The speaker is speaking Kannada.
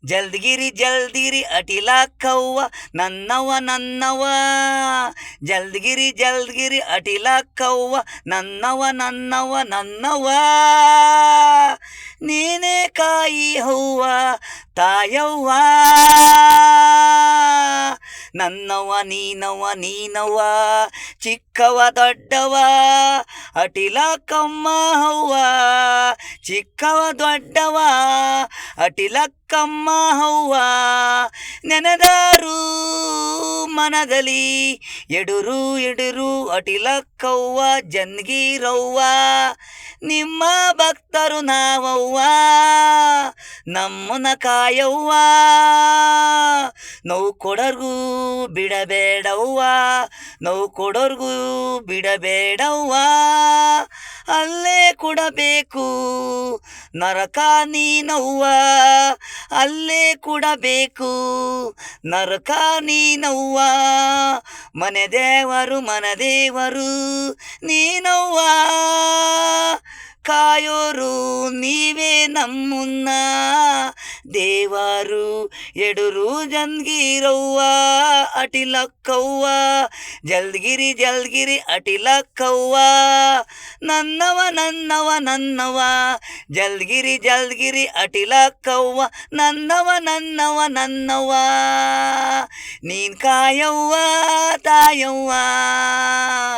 ಜಲ್ದಿಗಿರಿ ಜಲ್ದಿಗಿರಿ ಅಟಿಲಾಕ್ಕವ್ವ ನನ್ನವ ಜಲ್ದಿಗಿರಿ ಜಲ್ದಿಗಿರಿ ಅಟಿಲಾಕ್ಕವ್ವ ನನ್ನವ ನೀನೇ ಕಾಯಿ ಹೂವ ತಾಯವ್ವ ನೀನವ ಚಿಕ್ಕವ ದೊಡ್ಡವ ಅಟಿಲಕ್ಕಮ್ಮ ಹವ್ವ ಚಿಕ್ಕವ ದೊಡ್ಡವ ಅಟಿಲಕ್ಕಮ್ಮ ಹವ್ವ ನೆನೆದಾರು ಮನದಲ್ಲಿ ಎಡುರು ಅಟಿಲಕ್ಕವ್ವ ಜನ್ಗಿರವ್ವ ನಿಮ್ಮ ಭಕ್ತರು ನಾವವ್ವ ನಮ್ಮನ ಕಾಯವ್ವ ನೋವು ಕೊಡರ್ಗೂ ಬಿಡಬೇಡವ್ವ ಅಲ್ಲೇ ಕೊಡಬೇಕು ನರಕ ನೀನವ್ವ ಅಲ್ಲೇ ಕೊಡಬೇಕು ನರಕ ನೀನವ್ವ ಮನೆದೇವರು ನೀನವ್ವ ಕಾಯೋರು ನೀವೇ ನಮ್ಮನ್ನ ದೇವರು ಎಡುರು ಜನ್ಗಿರವ್ವ ಅಟಿಲಕ್ಕವ್ವ ಜಲ್ದಿಗಿರಿ ಅಟಿಲಕ್ಕವ್ವ ನನ್ನವ ಜಲ್ದಿಗಿರಿ ಅಟಿಲಕ್ಕವ್ವ ನನ್ನವ ನೀನ್ ಕಾಯವ್ವ ತಾಯವ್ವ.